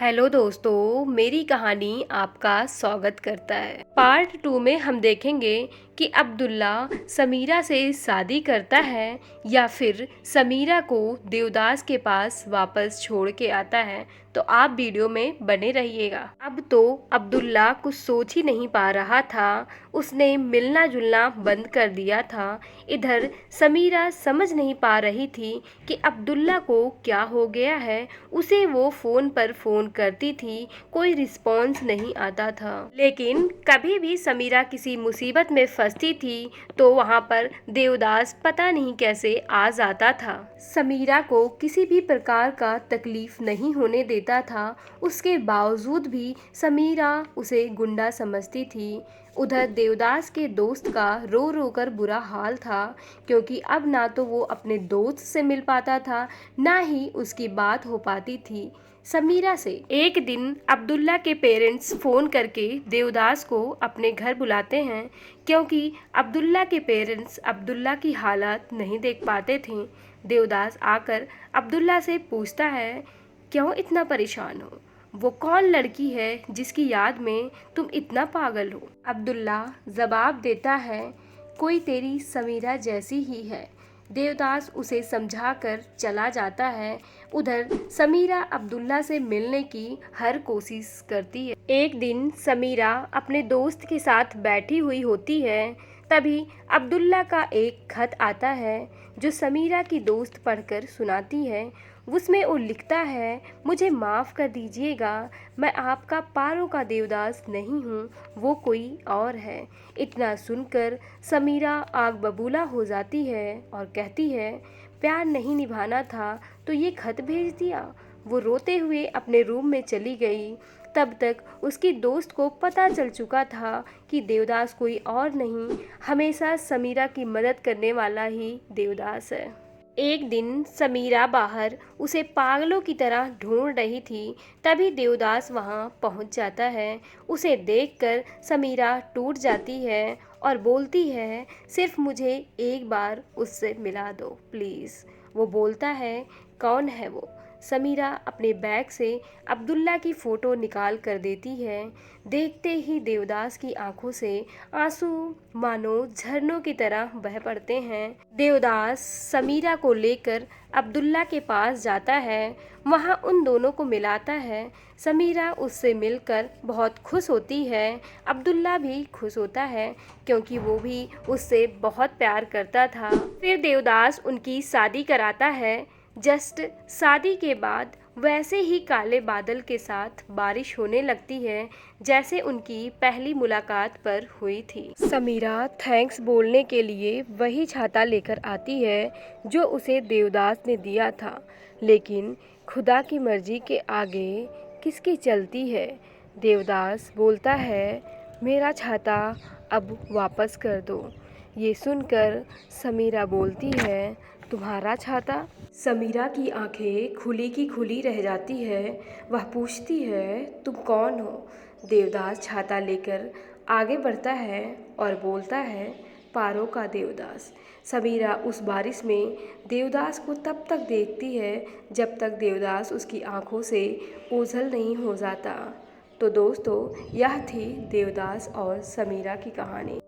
Hello दोस्तों, मेरी कहानी आपका स्वागत करता है। पार्ट 2 में हम देखेंगे कि अब्दुल्ला समीरा से शादी करता है या फिर समीरा को देवदास के पास वापस छोड़ के आता है। तो आप वीडियो में बने रहिएगा। अब तो अब्दुल्ला कुछ सोच ही नहीं पा रहा था, उसने मिलना जुलना बंद कर दिया था। इधर समीरा समझ नहीं पा रही थी कि अब्दुल्ला को क्या हो गया है। उसे वो फ़ोन पर फ़ोन करती थी, कोई रिस्पॉन्स नहीं आता था। लेकिन कभी भी समीरा किसी मुसीबत में फंसती थी तो वहाँ पर देवदास पता नहीं कैसे आ जाता था। समीरा को किसी भी प्रकार का तकलीफ नहीं होने देता था, उसके बावजूद भी समीरा उसे गुंडा समझती थी। उधर देवदास के दोस्त का रो रो कर बुरा हाल था, क्योंकि अब ना तो वो अपने दोस्त से मिल पाता था, ना ही उसकी बात हो पाती थी समीरा से। एक दिन अब्दुल्ला के पेरेंट्स फ़ोन करके देवदास को अपने घर बुलाते हैं, क्योंकि अब्दुल्ला के पेरेंट्स अब्दुल्ला की हालत नहीं देख पाते थे। देवदास आकर अब्दुल्ला से पूछता है, क्यों इतना परेशान हो? वो कौन लड़की है जिसकी याद में तुम इतना पागल हो? अब्दुल्ला जवाब देता है, कोई तेरी समीरा जैसी ही है। देवदास उसे समझाकर चला जाता है। उधर समीरा अब्दुल्ला से मिलने की हर कोशिश करती है। एक दिन समीरा अपने दोस्त के साथ बैठी हुई होती है, तभी अब्दुल्ला का एक खत आता है जो समीरा की दोस्त पढ़कर सुनाती है। उसमें वो लिखता है, मुझे माफ़ कर दीजिएगा, मैं आपका पारों का देवदास नहीं हूँ, वो कोई और है। इतना सुनकर समीरा आग बबूला हो जाती है और कहती है, प्यार नहीं निभाना था तो ये खत भेज दिया। वो रोते हुए अपने रूम में चली गई। तब तक उसकी दोस्त को पता चल चुका था कि देवदास कोई और नहीं, हमेशा समीरा की मदद करने वाला ही देवदास है। एक दिन समीरा बाहर उसे पागलों की तरह ढूंढ रही थी, तभी देवदास वहां पहुंच जाता है। उसे देखकर समीरा टूट जाती है और बोलती है, सिर्फ मुझे एक बार उससे मिला दो प्लीज़। वो बोलता है, कौन है वो? समीरा अपने बैग से अब्दुल्ला की फ़ोटो निकाल कर देती है। देखते ही देवदास की आंखों से आंसू मानो झरनों की तरह बह पड़ते हैं। देवदास समीरा को लेकर अब्दुल्ला के पास जाता है, वहाँ उन दोनों को मिलाता है। समीरा उससे मिलकर बहुत खुश होती है। अब्दुल्ला भी खुश होता है, क्योंकि वो भी उससे बहुत प्यार करता था। फिर देवदास उनकी शादी कराता है। जस्ट शादी के बाद वैसे ही काले बादल के साथ बारिश होने लगती है, जैसे उनकी पहली मुलाकात पर हुई थी। समीरा थैंक्स बोलने के लिए वही छाता लेकर आती है जो उसे देवदास ने दिया था, लेकिन खुदा की मर्जी के आगे किसकी चलती है। देवदास बोलता है, मेरा छाता अब वापस कर दो। ये सुनकर समीरा बोलती है, तुम्हारा छाता? समीरा की आंखें खुली की खुली रह जाती है। वह पूछती है, तुम कौन हो? देवदास छाता लेकर आगे बढ़ता है और बोलता है, पारों का देवदास। समीरा उस बारिश में देवदास को तब तक देखती है जब तक देवदास उसकी आंखों से ओझल नहीं हो जाता। तो दोस्तों, यह थी देवदास और समीरा की कहानी।